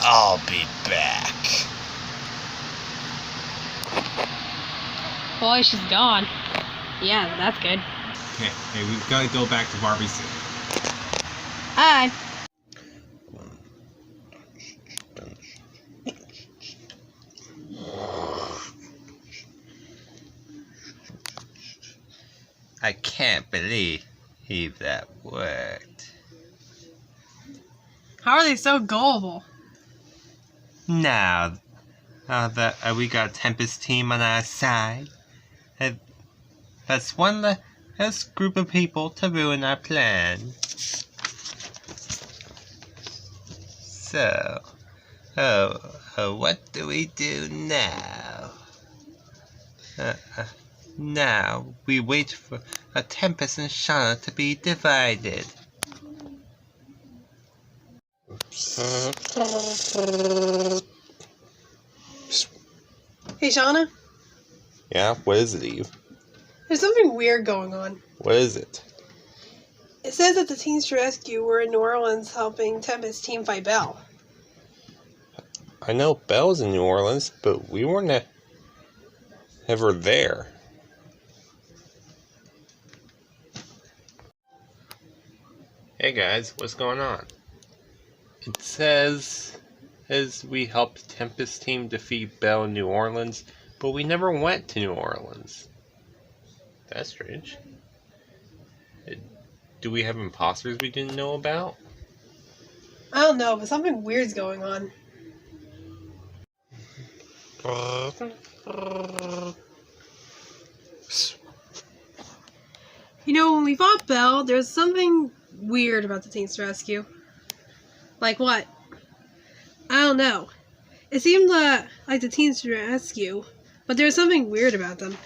I'll be back. Boy, she's gone. Yeah, that's good. Hey, we've got to go back to Barbie's city. Hi. I can't believe that worked. How are they so gullible? Now that we got Tempest team on our side, that's one less group of people to ruin our plan. So, what do we do now? Now we wait for Tempest and Shauna to be divided. Hey, Shauna. Yeah, what is it, Eve? There's something weird going on. What is it? It says that the Teens to Rescue were in New Orleans helping Tempest team fight Belle. I know Belle's in New Orleans, but we weren't ever there. Hey guys, what's going on? It says as we helped Tempest team defeat Belle in New Orleans, but we never went to New Orleans. That's strange. Do we have imposters we didn't know about? I don't know, but something weird's going on. You know, when we fought Belle, there's something weird about the Teens to Rescue. Like what? I don't know. It seemed like the Teens to Rescue, but there was something weird about them.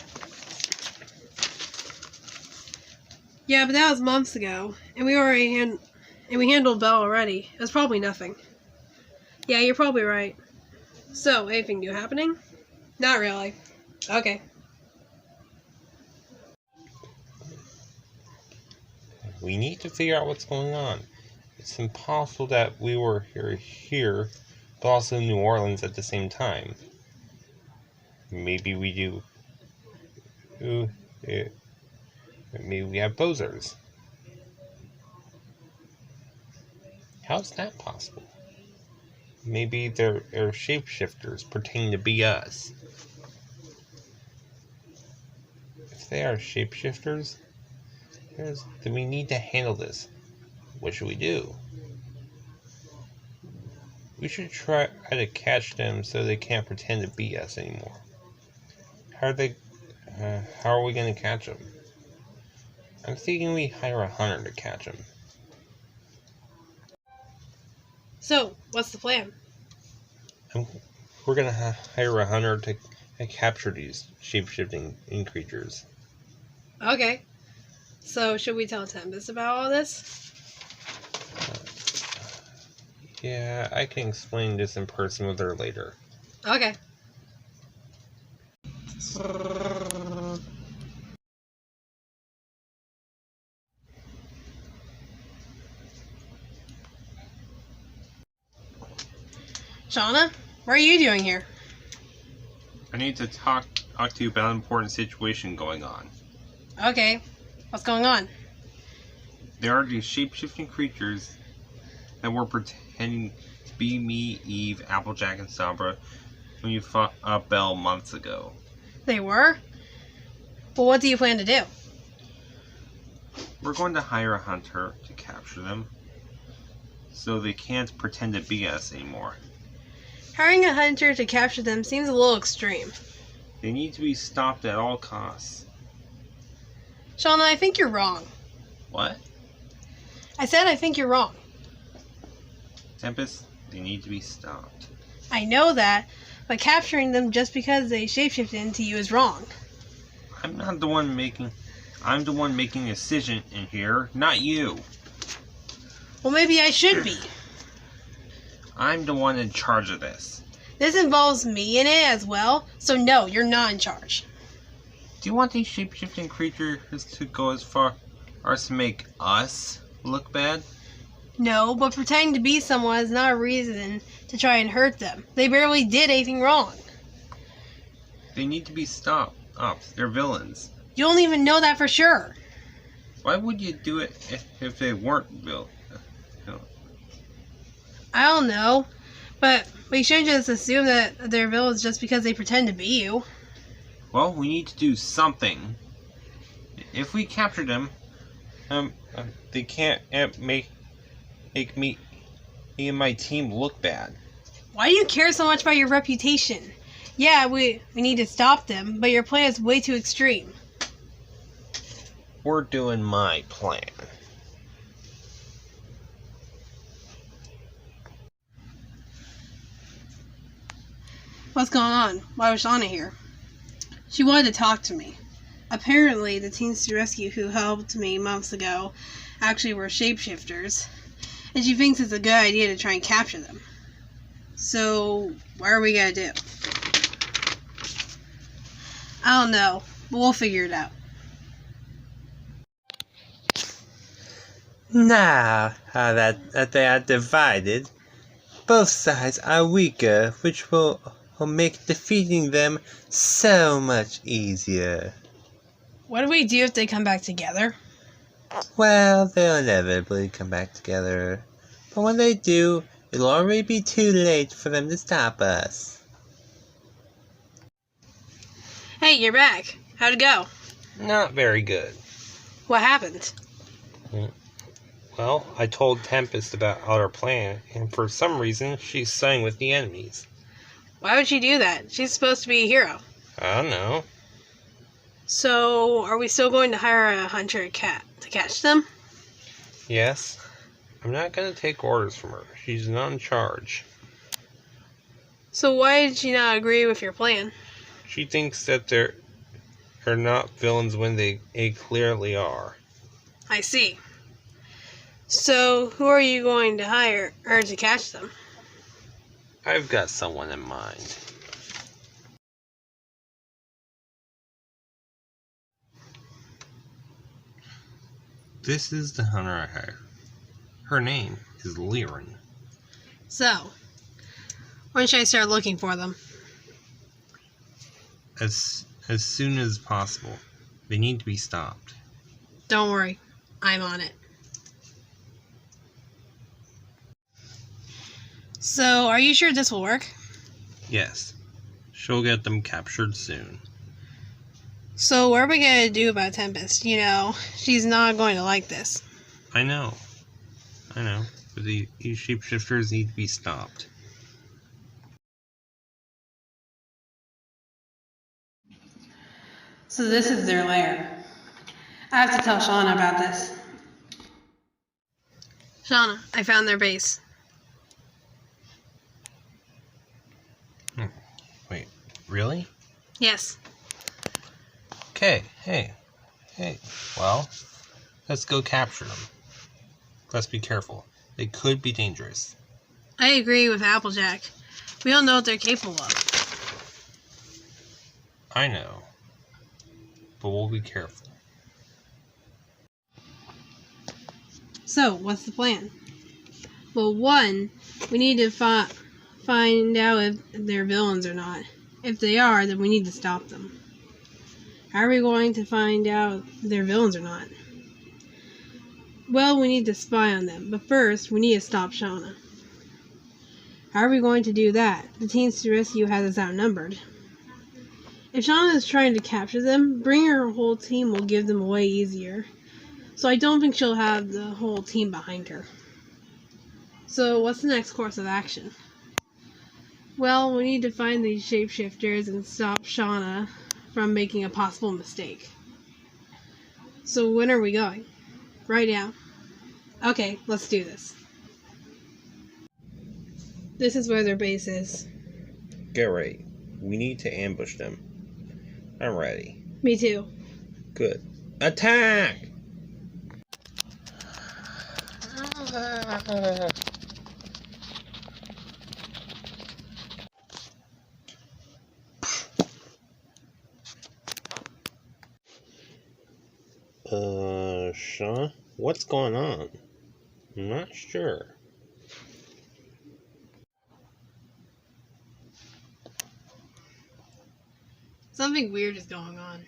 Yeah, but that was months ago, and we handled Belle already. It was probably nothing. Yeah, you're probably right. So, anything new happening? Not really. Okay. We need to figure out what's going on. It's impossible that we were here, but also in New Orleans at the same time. Maybe we do. Maybe we have posers. How's that possible? Maybe they're shapeshifters pretending to be us. If they are shapeshifters, then we need to handle this. What should we do? We should try to catch them so they can't pretend to be us anymore. How are we going to catch them? I'm thinking we hire a hunter to catch them. So, what's the plan? We're going to hire a hunter to capture these shape-shifting creatures. Okay. So, should we tell Tempest about all this? Yeah, I can explain this in person with her later. Okay. Shauna, what are you doing here? I need to talk to you about an important situation going on. Okay. What's going on? There are these shape-shifting creatures that were pretending to be me, Eve, Applejack, and Sabra when you fought Belle months ago. They were? Well, what do you plan to do? We're going to hire a hunter to capture them, so they can't pretend to be us anymore. Hiring a hunter to capture them seems a little extreme. They need to be stopped at all costs. Shauna, I think you're wrong. What? I said I think you're wrong. Tempest, they need to be stopped. I know that, but capturing them just because they shapeshift into you is wrong. I'm the one making the decision in here, not you. Well, maybe I should be. I'm the one in charge of this. This involves me in it as well, so no, you're not in charge. Do you want these shape-shifting creatures to go as far as to make us look bad? No, but pretending to be someone is not a reason to try and hurt them. They barely did anything wrong. They need to be stopped. They're villains. You don't even know that for sure. Why would you do it if they weren't villains? I don't know, but we shouldn't just assume that they're villains just because they pretend to be you. Well, we need to do something. If we capture them, They can't make me and my team look bad. Why do you care so much about your reputation? Yeah, we need to stop them, but your plan is way too extreme. We're doing my plan. What's going on? Why was Shauna here? She wanted to talk to me. Apparently, the teens to rescue who helped me months ago actually were shapeshifters, and she thinks it's a good idea to try and capture them. So, what are we gonna do? I don't know, but we'll figure it out. Now that they are divided, both sides are weaker, which will make defeating them so much easier. What do we do if they come back together? Well, they'll inevitably come back together. But when they do, it'll already be too late for them to stop us. Hey, you're back. How'd it go? Not very good. What happened? Well, I told Tempest about our plan, and for some reason, she's siding with the enemies. Why would she do that? She's supposed to be a hero. I don't know. So, are we still going to hire a hunter to catch them? Yes. I'm not going to take orders from her. She's not in charge. So why did she not agree with your plan? She thinks that they're not villains when they clearly are. I see. So, who are you going to hire or to catch them? I've got someone in mind. This is the hunter I hired. Her name is Liren. So, when should I start looking for them? As soon as possible. They need to be stopped. Don't worry, I'm on it. So, are you sure this will work? Yes. She'll get them captured soon. So, what are we going to do about Tempest? You know, she's not going to like this. I know. But these shapeshifters need to be stopped. So this is their lair. I have to tell Shauna about this. Shauna, I found their base. Wait, really? Yes. Okay, hey. Well, let's go capture them. Let's be careful. They could be dangerous. I agree with Applejack. We don't know what they're capable of. I know. But we'll be careful. So, what's the plan? Well, one, we need to find out if they're villains or not. If they are, then we need to stop them. How are we going to find out if they're villains or not? Well, we need to spy on them, but first, we need to stop Shauna. How are we going to do that? The teens to rescue has us outnumbered. If Shauna is trying to capture them, bringing her whole team will give them away easier. So I don't think she'll have the whole team behind her. So what's the next course of action? Well, we need to find these shapeshifters and stop Shauna from making a possible mistake. So when are we going? Right now. Okay, let's do this. This is where their base is. Get ready. We need to ambush them. I'm ready. Me too. Good. Attack! Sean? What's going on? I'm not sure. Something weird is going on.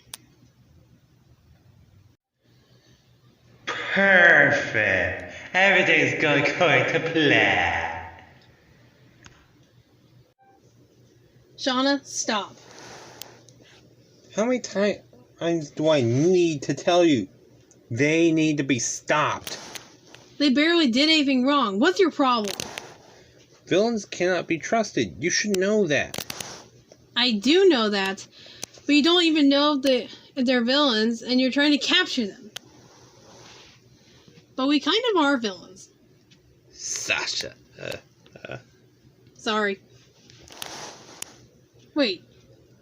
Perfect. Everything's going according to plan. Shauna, stop. How many times do I need to tell you? They need to be stopped. They barely did anything wrong. What's your problem? Villains cannot be trusted. You should know that. I do know that, but you don't even know if they're villains, and you're trying to capture them. But we kind of are villains. Sasha. Sorry. Wait,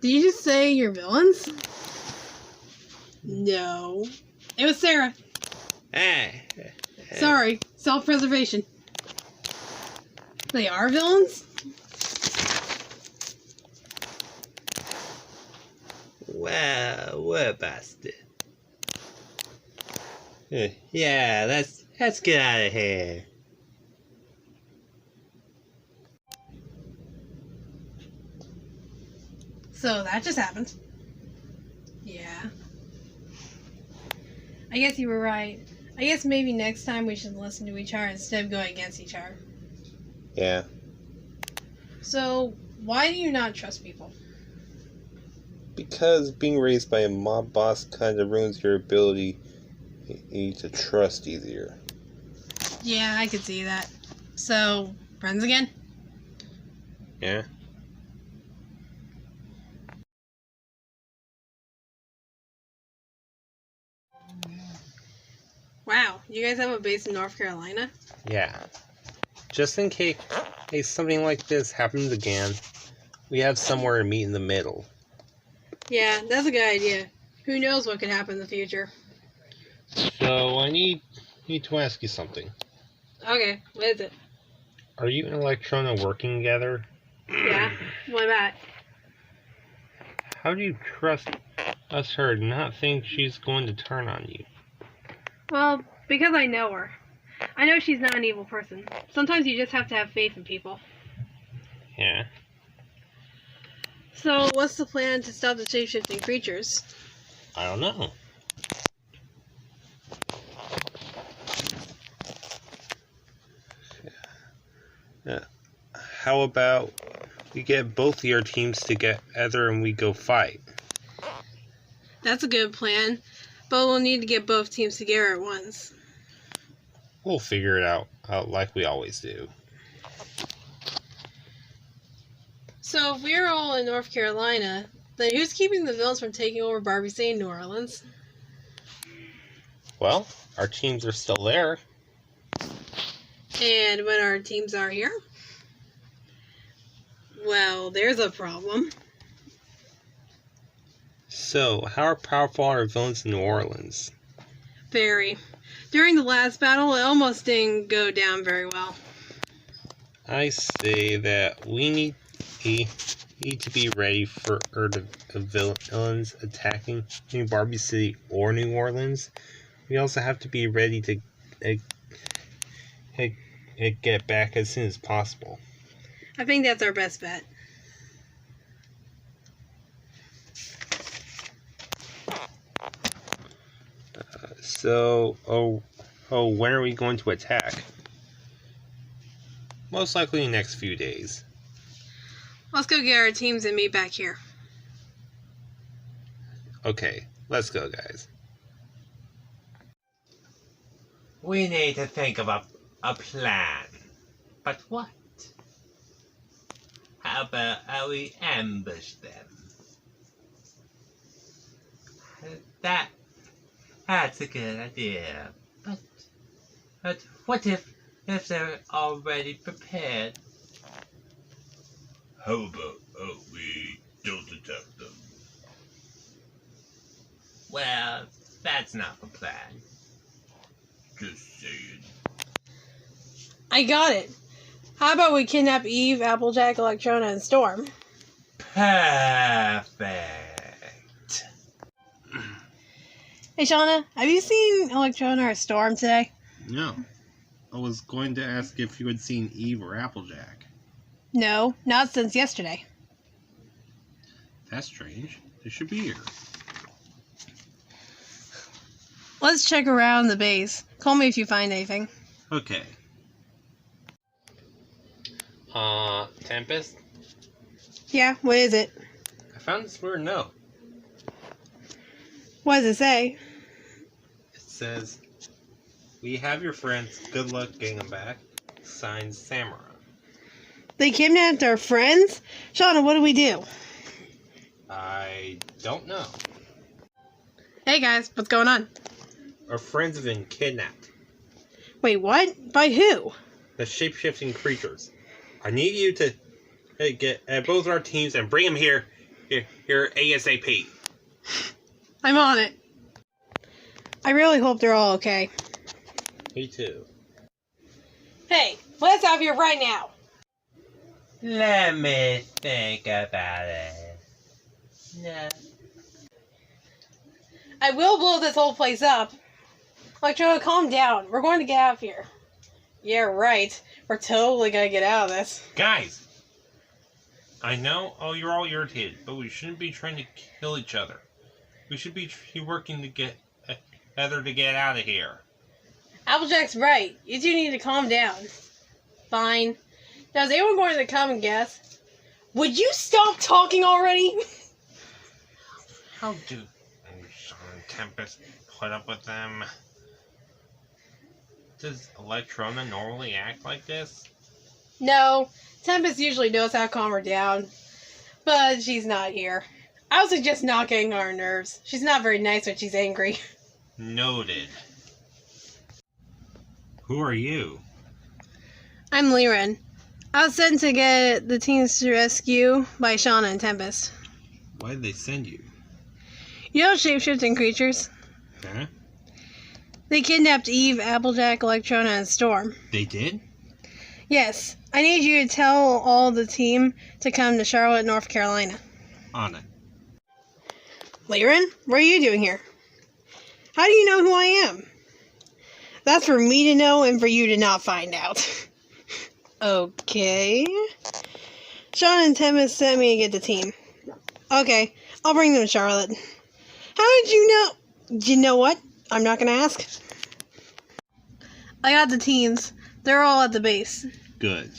did you just say you're villains? No. It was Sarah. Sorry. Self-preservation. They are villains? Well, we're busted. Yeah, let's get out of here. So that just happened. Yeah. I guess you were right. I guess maybe next time we should listen to each other instead of going against each other. Yeah. So, why do you not trust people? Because being raised by a mob boss kind of ruins your ability to trust easier. Yeah, I could see that. So, friends again? Yeah. Wow, you guys have a base in North Carolina? Yeah. Just in case something like this happens again, we have somewhere to meet in the middle. Yeah, that's a good idea. Who knows what could happen in the future? So I need to ask you something. Okay, what is it? Are you and Electrona working together? Yeah, what about? How do you trust her to not think she's going to turn on you? Well, because I know her. I know she's not an evil person. Sometimes you just have to have faith in people. Yeah. So, what's the plan to stop the shape-shifting creatures? I don't know. How about we get both of your teams together and we go fight? That's a good plan, but we'll need to get both teams together at once. We'll figure it out like we always do. So if we're all in North Carolina, then who's keeping the villains from taking over Barbie City in New Orleans? Well, our teams are still there. And when our teams are here? Well, there's a problem. So, how powerful are villains in New Orleans? Very. During the last battle, it almost didn't go down very well. I say that we need to be ready for the villains attacking New Barbie City or New Orleans. We also have to be ready to get back as soon as possible. I think that's our best bet. So, when are we going to attack? Most likely in the next few days. Let's go get our teams and meet back here. Okay, let's go, guys. We need to think of a plan. But what? How about we ambush them? That's a good idea. But what if they're already prepared? How about we don't attack them? Well, that's not the plan. Just saying. I got it. How about we kidnap Eve, Applejack, Electrona, and Storm? Perfect. Hey, Shauna, have you seen Electrona or Storm today? No. I was going to ask if you had seen Eve or Applejack. No, not since yesterday. That's strange. They should be here. Let's check around the base. Call me if you find anything. Okay. Tempest? Yeah, what is it? I found this weird note. What does it say? It says, "We have your friends. Good luck getting them back. Signed, Samara." They kidnapped our friends? Shauna, what do we do? I don't know. Hey guys, what's going on? Our friends have been kidnapped. Wait, what? By who? The shape-shifting creatures. I need you to get both our teams and bring them here ASAP. I'm on it. I really hope they're all okay. Me too. Hey, let's out of here right now. Let me think about it. No. I will blow this whole place up. Electro, calm down. We're going to get out of here. Yeah, right. We're totally gonna get out of this. Guys! I know you're all irritated, but we shouldn't be trying to kill each other. We should be working to get together to get out of here. Applejack's right. You two need to calm down. Fine. Now, is anyone going to come and guess? Would you stop talking already? How do Sean and Tempest put up with them? Does Electrona normally act like this? No. Tempest usually knows how to calm her down. But she's not here. I would suggest not getting on her nerves. She's not very nice when she's angry. Noted. Who are you? I'm Liren. I was sent to get the teams to rescue by Shauna and Tempest. Why did they send you? You know shape-shifting creatures? Huh? They kidnapped Eve, Applejack, Electrona, and Storm. They did? Yes. I need you to tell all the team to come to Charlotte, North Carolina. On it. Liren, what are you doing here? How do you know who I am? That's for me to know and for you to not find out. Okay. Sean and Tempest sent me to get the team. Okay, I'll bring them to Charlotte. How did you know? You know what? I'm not gonna ask. I got the teams. They're all at the base. Good.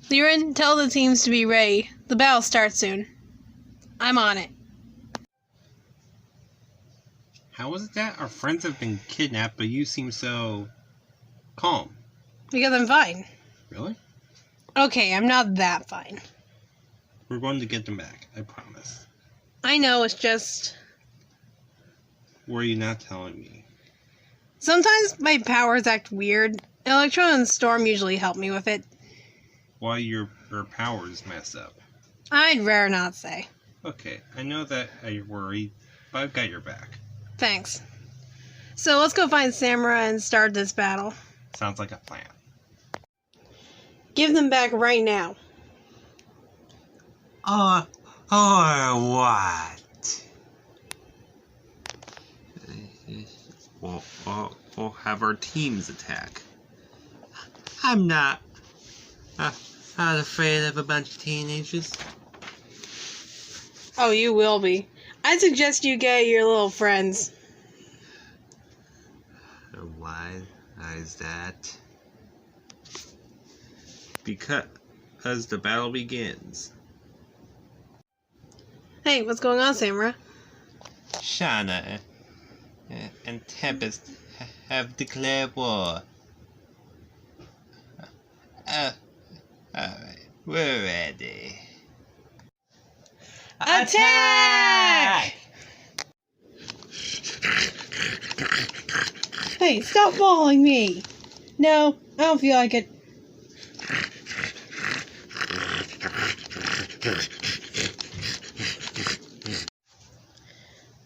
Liren, tell the teams to be ready. The battle starts soon. I'm on it. How is it that our friends have been kidnapped, but you seem so calm? Because I'm fine. Really? Okay, I'm not that fine. We're going to get them back, I promise. I know, it's just... Were you not telling me? Sometimes my powers act weird. Electro and Storm usually help me with it. Why your powers mess up? I'd rather not say. Okay, I know that you're worried, but I've got your back. Thanks. So let's go find Samara and start this battle. Sounds like a plan. Give them back right now. Or what? We'll have our teams attack. I'm not afraid of a bunch of teenagers. Oh, you will be. I suggest you get your little friends. Why is that? Because the battle begins. Hey, what's going on, Samara? Shauna and Tempest have declared war. We're ready. Attack! Hey, stop following me! No, I don't feel like it.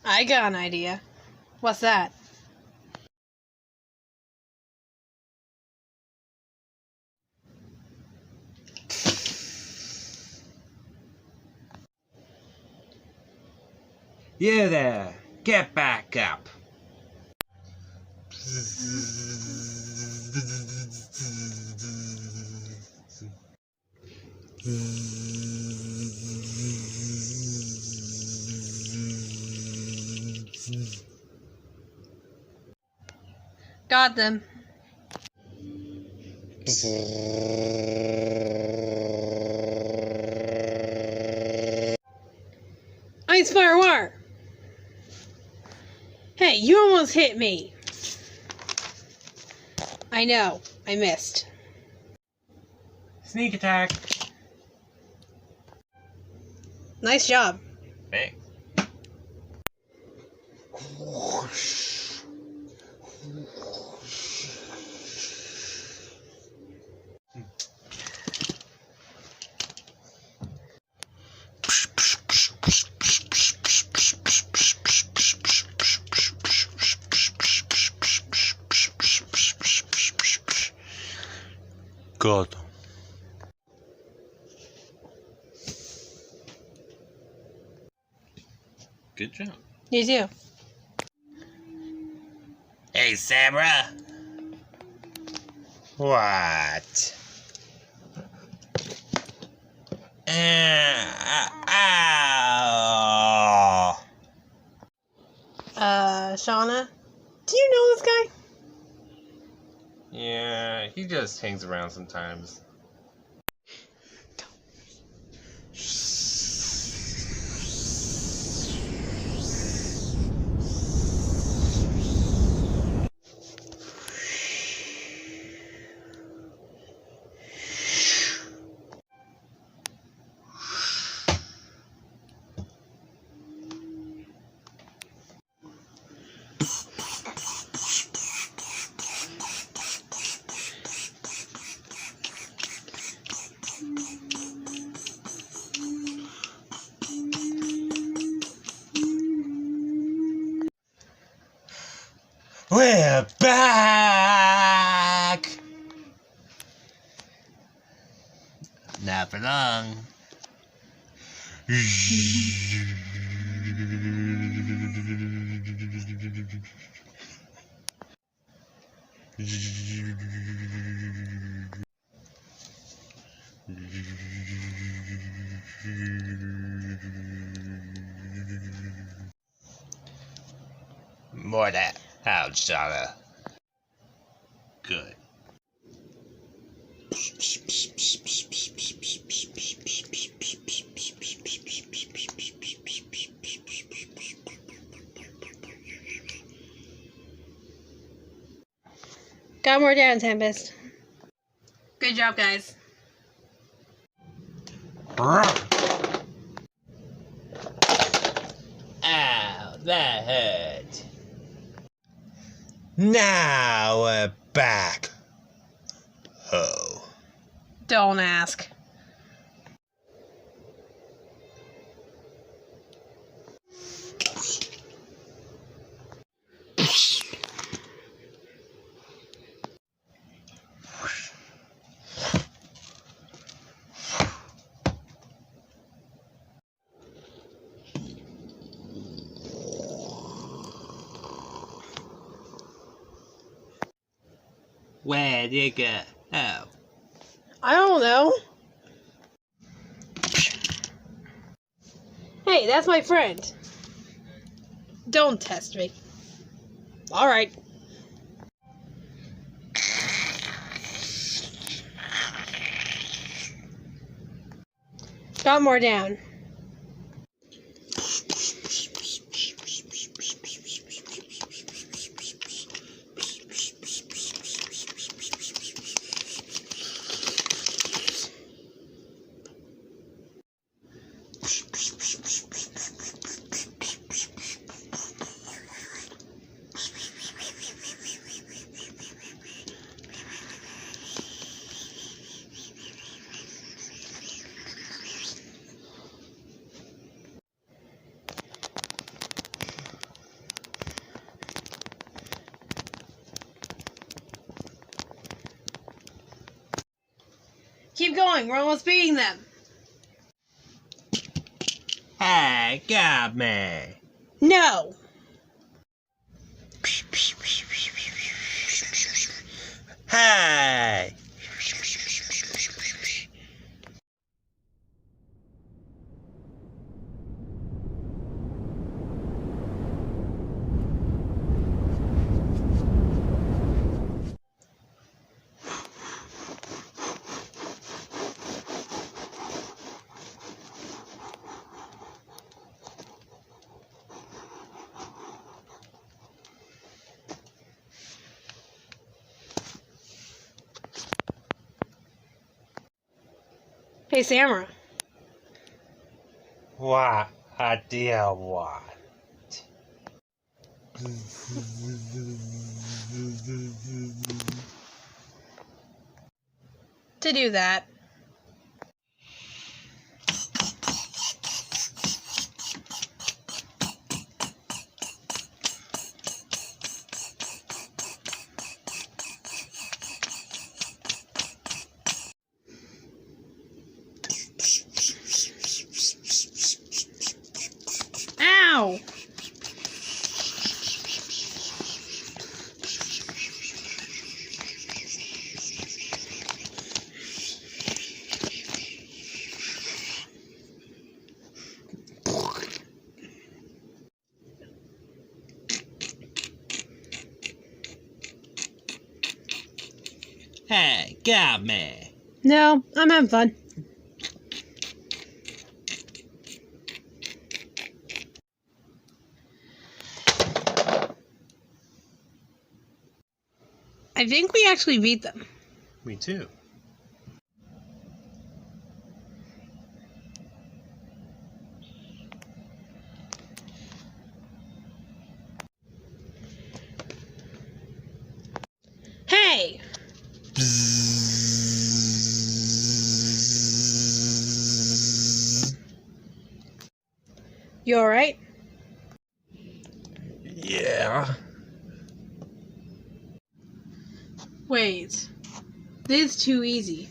I got an idea. What's that? You there! Get back up! Got them. Ice fire wire. Hey, you almost hit me. I know. I missed. Sneak attack. Nice job. Thanks. Good. Good job. You too. Hey, Sabra. What? Ow. Shauna? Do you know this guy? Yeah, he just hangs around sometimes. We're back! Not for long. More that. Ouch, Shauna. Good. Got more down, Tempest. Good job, guys. Ow, that hurt. Now we're back. Ho. Don't ask. Where'd you go? Oh. I don't know. Hey, that's my friend. Don't test me. Alright. Got more down. Keep going, we're almost beating them. Hey, got me. No. Hey. Hey, Samara. What? Idea what? To do that. Ow! Hey, got me. No, I'm having fun. I think we actually beat them. Me too. Hey! You alright? Yeah. Wait. This is too easy.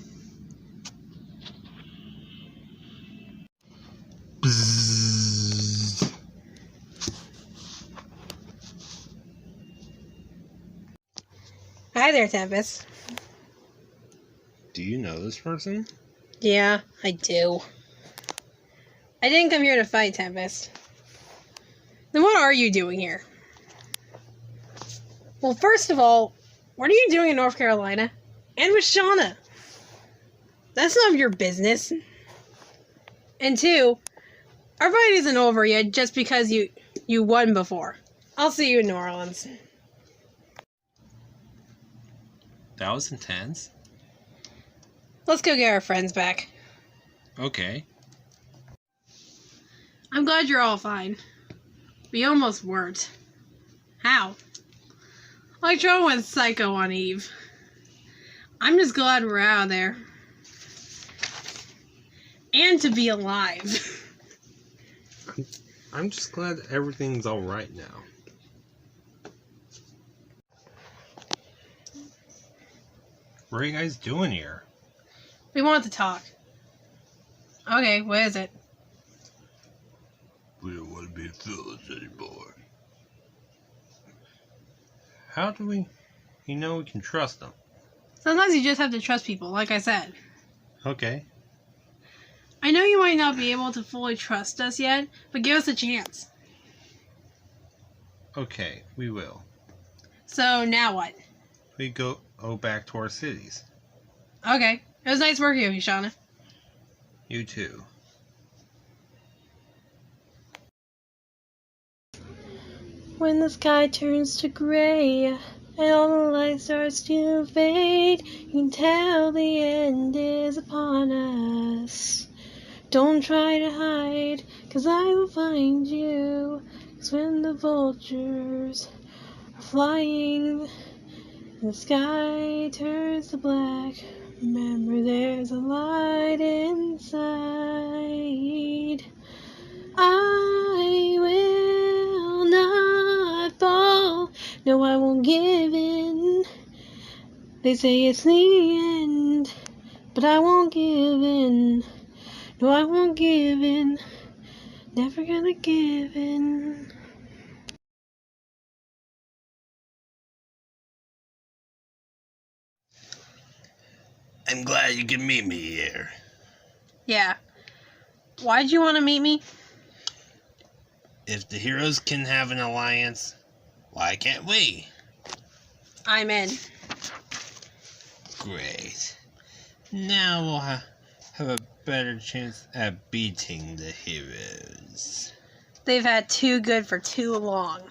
Hi there, Tempest. Do you know this person? Yeah, I do. I didn't come here to fight, Tempest. Then what are you doing here? Well, first of all, what are you doing in North Carolina? And with Shauna? That's none of your business. And two, our fight isn't over yet just because you won before. I'll see you in New Orleans. That was intense. Let's go get our friends back. Okay. I'm glad you're all fine. We almost weren't. How? Like Joe went psycho on Eve. I'm just glad we're out of there. And to be alive. I'm just glad everything's alright now. What are you guys doing here? We want to talk. Okay, what is it? We don't want to be fellas anymore. How do we... You know we can trust them. Sometimes you just have to trust people, like I said. Okay. I know you might not be able to fully trust us yet, but give us a chance. Okay, we will. So, now what? We go back to our cities. Okay. It was nice working with you, Shauna. You too. When the sky turns to gray and all the light starts to fade, you can tell the end is upon us. Don't try to hide, 'cause I will find you. 'Cause when the vultures are flying and the sky turns to black, remember there's a light inside. I will not fall. No, I won't give in. They say it's the end, but I won't give in. No, I won't give in. Never gonna give in. I'm glad you can meet me here. Yeah. Why'd you want to meet me? If the heroes can have an alliance, why can't we? I'm in. Great. Now we'll have a better chance at beating the heroes. They've had too good for too long.